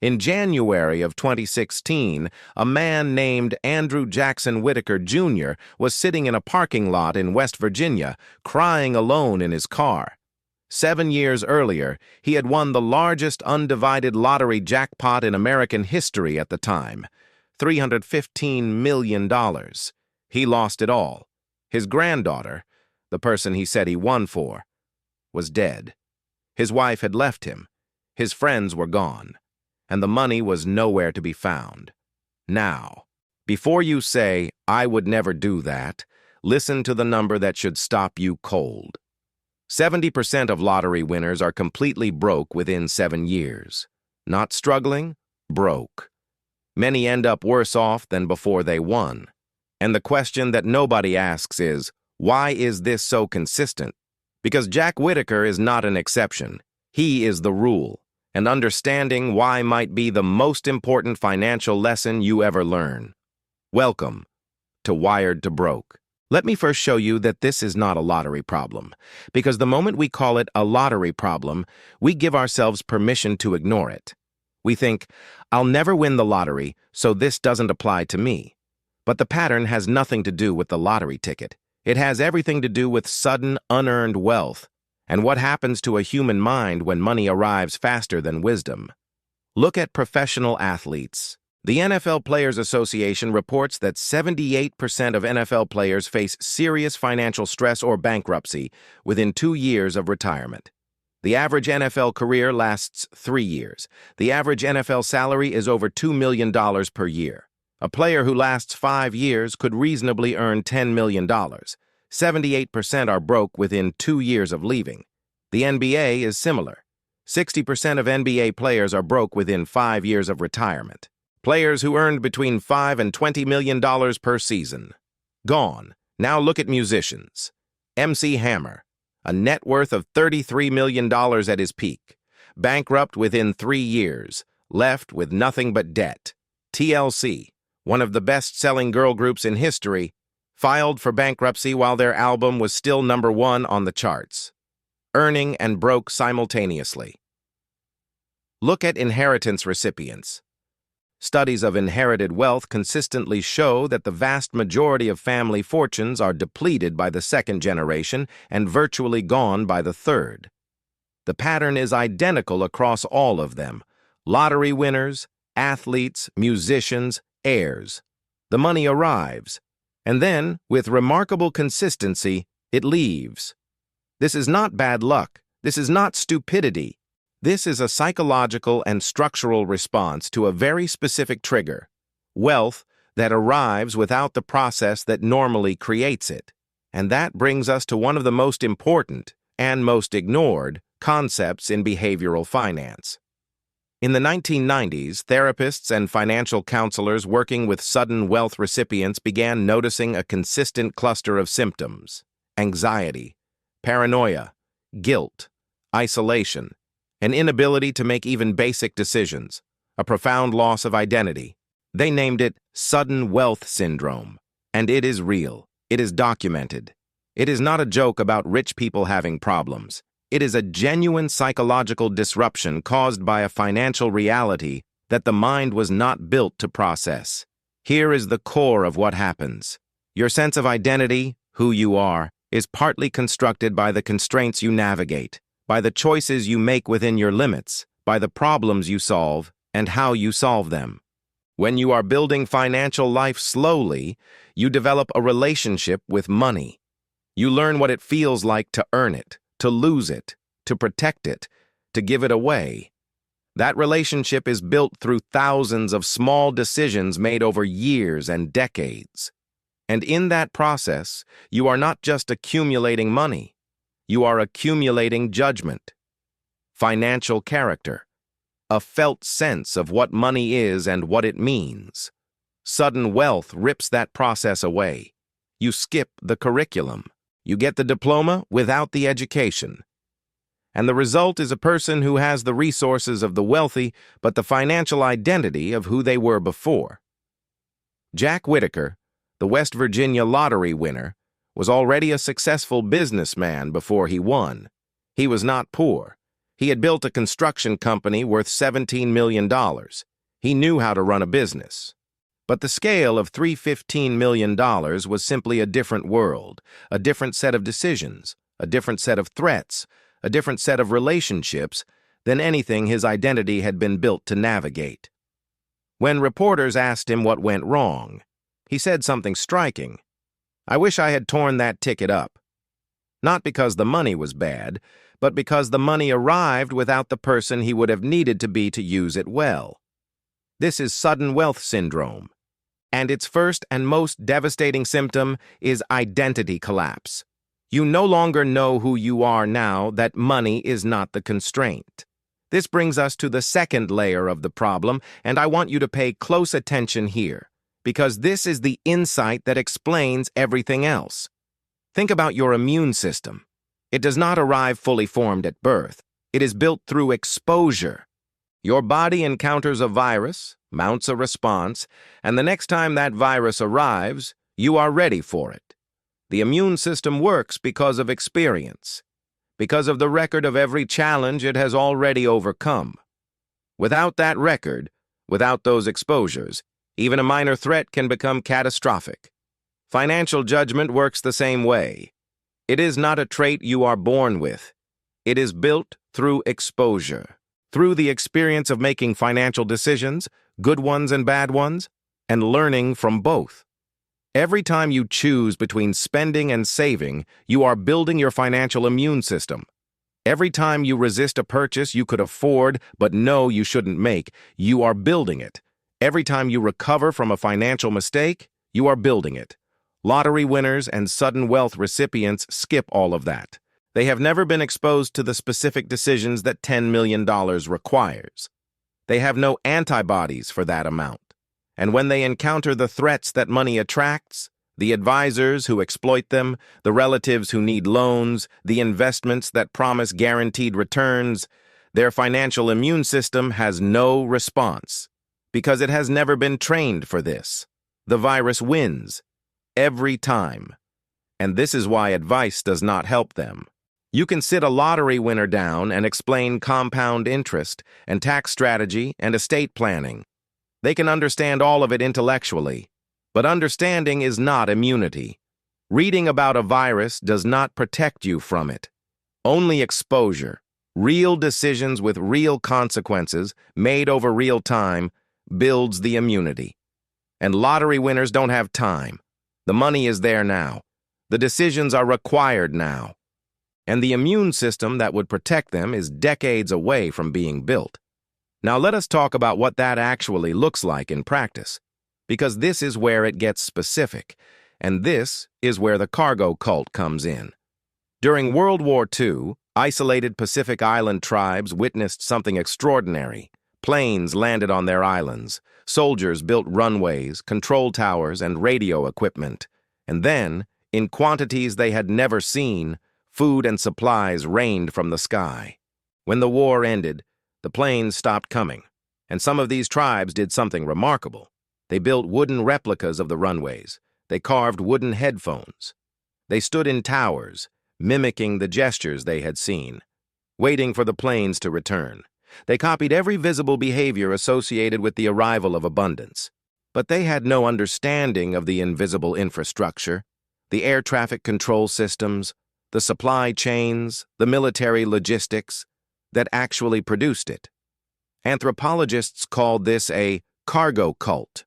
In January of 2016, a man named Andrew Jackson Whittaker Jr. was sitting in a parking lot in West Virginia, crying alone in his car. 7 years earlier, he had won the largest undivided lottery jackpot in American history at the time, $315 million. He lost it all. His granddaughter, the person he said he won for, was dead. His wife had left him. His friends were gone. And the money was nowhere to be found. Now, before you say, "I would never do that," listen to the number that should stop you cold. 70% of lottery winners are completely broke within 7 years. Not struggling, broke. Many end up worse off than before they won. And the question that nobody asks is, why is this so consistent? Because Jack Whittaker is not an exception. He is the rule. And understanding why might be the most important financial lesson you ever learn. Welcome to Wired to Broke. Let me first show you that this is not a lottery problem, because the moment we call it a lottery problem, we give ourselves permission to ignore it. We think, I'll never win the lottery, so this doesn't apply to me. But the pattern has nothing to do with the lottery ticket. It has everything to do with sudden, unearned wealth, and what happens to a human mind when money arrives faster than wisdom. Look at professional athletes. The NFL Players Association reports that 78% of NFL players face serious financial stress or bankruptcy within 2 years of retirement. The average NFL career lasts 3 years. The average NFL salary is over $2 million per year. A player who lasts 5 years could reasonably earn $10 million. 78% are broke within 2 years of leaving. The NBA is similar. 60% of NBA players are broke within 5 years of retirement. Players who earned between $5 and $20 million per season. Gone. Now look at musicians. MC Hammer, a net worth of $33 million at his peak. Bankrupt within 3 years. Left with nothing but debt. TLC, one of the best-selling girl groups in history, filed for bankruptcy while their album was still #1 on the charts. Earning and broke simultaneously. Look at inheritance recipients. Studies of inherited wealth consistently show that the vast majority of family fortunes are depleted by the second generation and virtually gone by the third. The pattern is identical across all of them: lottery winners, athletes, musicians, heirs. The money arrives, and then, with remarkable consistency, it leaves. This is not bad luck. This is not stupidity. This is a psychological and structural response to a very specific trigger: wealth that arrives without the process that normally creates it. And that brings us to one of the most important and most ignored concepts in behavioral finance. In the 1990s, therapists and financial counselors working with sudden wealth recipients began noticing a consistent cluster of symptoms: anxiety, paranoia, guilt, isolation, an inability to make even basic decisions, a profound loss of identity. They named it sudden wealth syndrome, and it is real. It is documented. It is not a joke about rich people having problems. It is a genuine psychological disruption caused by a financial reality that the mind was not built to process. Here is the core of what happens. Your sense of identity, who you are, is partly constructed by the constraints you navigate, by the choices you make within your limits, by the problems you solve, and how you solve them. When you are building financial life slowly, you develop a relationship with money. You learn what it feels like to earn it, to lose it, to protect it, to give it away. That relationship is built through thousands of small decisions made over years and decades. And in that process, you are not just accumulating money. You are accumulating judgment, financial character, a felt sense of what money is and what it means. Sudden wealth rips that process away. You skip the curriculum. You get the diploma without the education. And the result is a person who has the resources of the wealthy, but the financial identity of who they were before. Jack Whittaker, the West Virginia lottery winner, was already a successful businessman before he won. He was not poor. He had built a construction company worth $17 million. He knew how to run a business. But the scale of $315 million was simply a different world, a different set of decisions, a different set of threats, a different set of relationships than anything his identity had been built to navigate. When reporters asked him what went wrong, he said something striking. "I wish I had torn that ticket up." Not because the money was bad, but because the money arrived without the person he would have needed to be to use it well. This is sudden wealth syndrome, and its first and most devastating symptom is identity collapse. You no longer know who you are now that money is not the constraint. This brings us to the second layer of the problem, and I want you to pay close attention here, because this is the insight that explains everything else. Think about your immune system. It does not arrive fully formed at birth. It is built through exposure. Your body encounters a virus, mounts a response, and the next time that virus arrives, you are ready for it. The immune system works because of experience, because of the record of every challenge it has already overcome. Without that record, without those exposures, even a minor threat can become catastrophic. Financial judgment works the same way. It is not a trait you are born with. It is built through exposure, through the experience of making financial decisions, good ones and bad ones, and learning from both. Every time you choose between spending and saving, you are building your financial immune system. Every time you resist a purchase you could afford but know you shouldn't make, you are building it. Every time you recover from a financial mistake, you are building it. Lottery winners and sudden wealth recipients skip all of that. They have never been exposed to the specific decisions that $10 million requires. They have no antibodies for that amount. And when they encounter the threats that money attracts, the advisors who exploit them, the relatives who need loans, the investments that promise guaranteed returns, their financial immune system has no response because it has never been trained for this. The virus wins every time. And this is why advice does not help them. You can sit a lottery winner down and explain compound interest and tax strategy and estate planning. They can understand all of it intellectually, but understanding is not immunity. Reading about a virus does not protect you from it. Only exposure, real decisions with real consequences made over real time, builds the immunity. And lottery winners don't have time. The money is there now. The decisions are required now. And the immune system that would protect them is decades away from being built. Now let us talk about what that actually looks like in practice, because this is where it gets specific, and this is where the cargo cult comes in. During World War II, isolated Pacific Island tribes witnessed something extraordinary. Planes landed on their islands. Soldiers built runways, control towers, and radio equipment. And then, in quantities they had never seen, food and supplies rained from the sky. When the war ended, the planes stopped coming, and some of these tribes did something remarkable. They built wooden replicas of the runways. They carved wooden headphones. They stood in towers, mimicking the gestures they had seen, waiting for the planes to return. They copied every visible behavior associated with the arrival of abundance. But they had no understanding of the invisible infrastructure, the air traffic control systems, the supply chains, the military logistics that actually produced it. Anthropologists called this a cargo cult.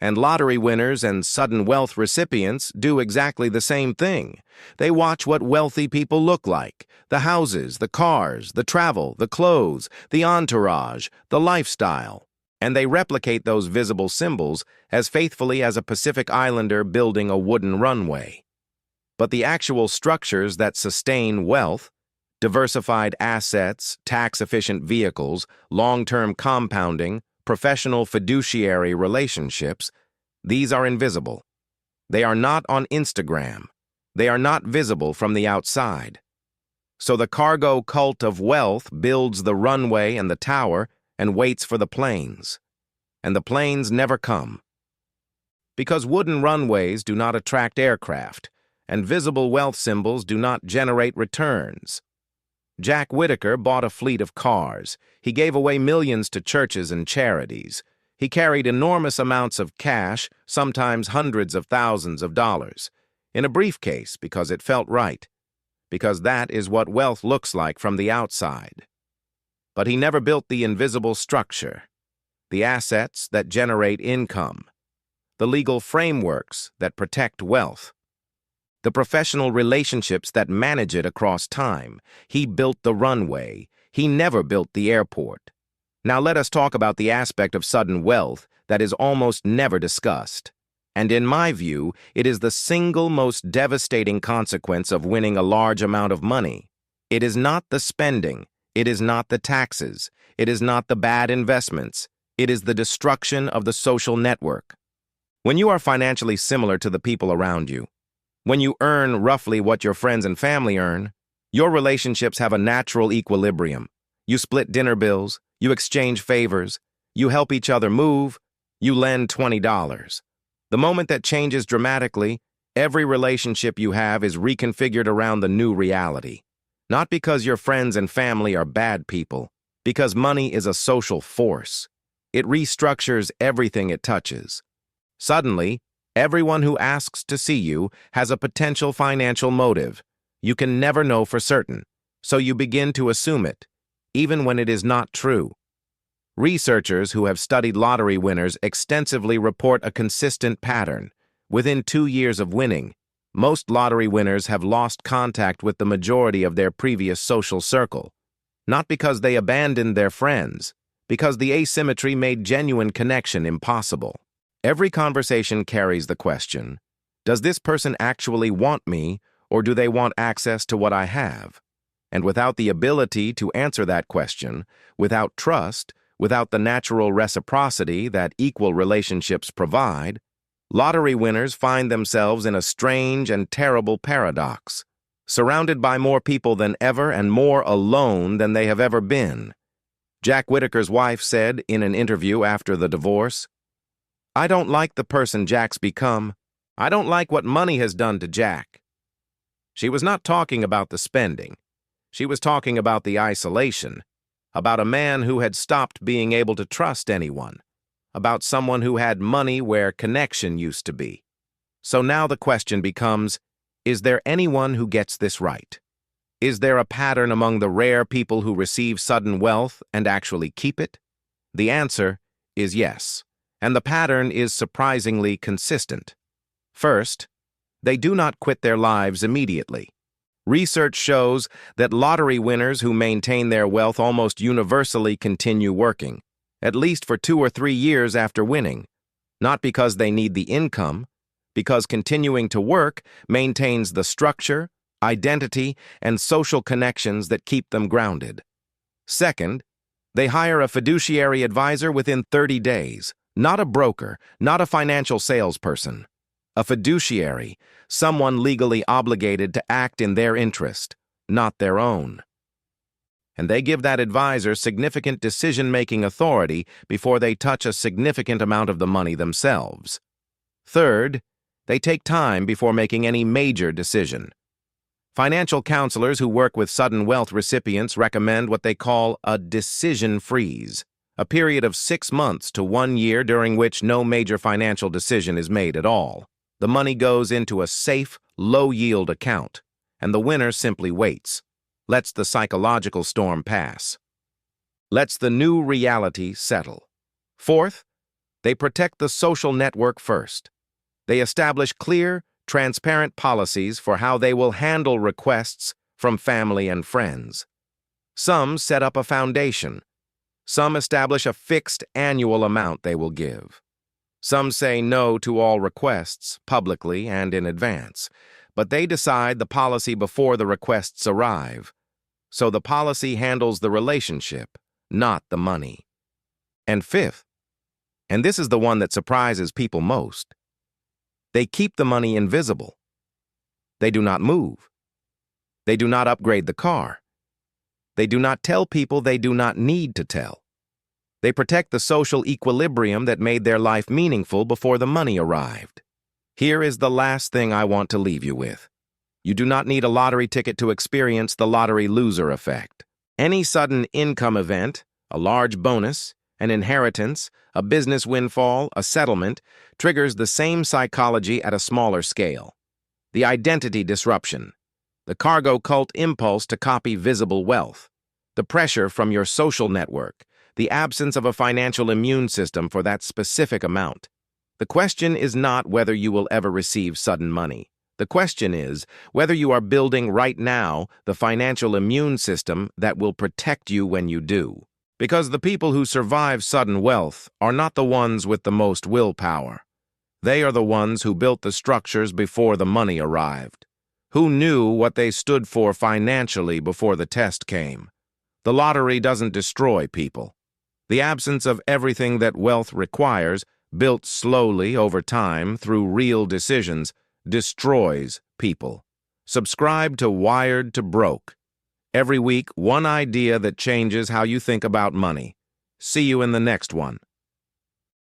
And lottery winners and sudden wealth recipients do exactly the same thing. They watch what wealthy people look like: the houses, the cars, the travel, the clothes, the entourage, the lifestyle. And they replicate those visible symbols as faithfully as a Pacific Islander building a wooden runway. But the actual structures that sustain wealth, diversified assets, tax-efficient vehicles, long-term compounding, professional fiduciary relationships, these are invisible. They are not on Instagram. They are not visible from the outside. So the cargo cult of wealth builds the runway and the tower and waits for the planes. And the planes never come. Because wooden runways do not attract aircraft, and visible wealth symbols do not generate returns. Jack Whittaker bought a fleet of cars. He gave away millions to churches and charities. He carried enormous amounts of cash, sometimes hundreds of thousands of dollars, in a briefcase because it felt right, because that is what wealth looks like from the outside. But he never built the invisible structure, the assets that generate income, the legal frameworks that protect wealth, the professional relationships that manage it across time. He built the runway. He never built the airport. Now let us talk about the aspect of sudden wealth that is almost never discussed. And in my view, it is the single most devastating consequence of winning a large amount of money. It is not the spending. It is not the taxes. It is not the bad investments. It is the destruction of the social network. When you are financially similar to the people around you, when you earn roughly what your friends and family earn, your relationships have a natural equilibrium. You split dinner bills, you exchange favors, you help each other move, you lend $20. The moment that changes dramatically, every relationship you have is reconfigured around the new reality. Not because your friends and family are bad people, because money is a social force. It restructures everything it touches. Suddenly, everyone who asks to see you has a potential financial motive. You can never know for certain, so you begin to assume it, even when it is not true. Researchers who have studied lottery winners extensively report a consistent pattern. Within 2 years of winning, most lottery winners have lost contact with the majority of their previous social circle. Not because they abandoned their friends, because the asymmetry made genuine connection impossible. Every conversation carries the question, does this person actually want me, or do they want access to what I have? And without the ability to answer that question, without trust, without the natural reciprocity that equal relationships provide, lottery winners find themselves in a strange and terrible paradox, surrounded by more people than ever and more alone than they have ever been. Jack Whittaker's wife said in an interview after the divorce, "I don't like the person Jack's become. I don't like what money has done to Jack." She was not talking about the spending. She was talking about the isolation, about a man who had stopped being able to trust anyone, about someone who had money where connection used to be. So now the question becomes, is there anyone who gets this right? Is there a pattern among the rare people who receive sudden wealth and actually keep it? The answer is yes, and the pattern is surprisingly consistent. First, they do not quit their lives immediately. Research shows that lottery winners who maintain their wealth almost universally continue working, at least for 2 or 3 years after winning, not because they need the income, because continuing to work maintains the structure, identity, and social connections that keep them grounded. Second, they hire a fiduciary advisor within 30 days, not a broker, not a financial salesperson. A fiduciary, someone legally obligated to act in their interest, not their own. And they give that advisor significant decision-making authority before they touch a significant amount of the money themselves. Third, they take time before making any major decision. Financial counselors who work with sudden wealth recipients recommend what they call a decision freeze, a period of 6 months to 1 year during which no major financial decision is made at all. The money goes into a safe, low-yield account, and the winner simply waits, lets the psychological storm pass, lets the new reality settle. Fourth, they protect the social network first. They establish clear, transparent policies for how they will handle requests from family and friends. Some set up a foundation. Some establish a fixed annual amount they will give. Some say no to all requests, publicly and in advance, but they decide the policy before the requests arrive. So the policy handles the relationship, not the money. And fifth, and this is the one that surprises people most, they keep the money invisible. They do not move. They do not upgrade the car. They do not tell people they do not need to tell. They protect the social equilibrium that made their life meaningful before the money arrived. Here is the last thing I want to leave you with. You do not need a lottery ticket to experience the lottery loser effect. Any sudden income event, a large bonus, an inheritance, a business windfall, a settlement, triggers the same psychology at a smaller scale. The identity disruption, the cargo cult impulse to copy visible wealth, the pressure from your social network, the absence of a financial immune system for that specific amount. The question is not whether you will ever receive sudden money. The question is whether you are building right now the financial immune system that will protect you when you do. Because the people who survive sudden wealth are not the ones with the most willpower. They are the ones who built the structures before the money arrived, who knew what they stood for financially before the test came. The lottery doesn't destroy people. The absence of everything that wealth requires, built slowly over time through real decisions, destroys people. Subscribe to Wired to Broke. Every week, one idea that changes how you think about money. See you in the next one.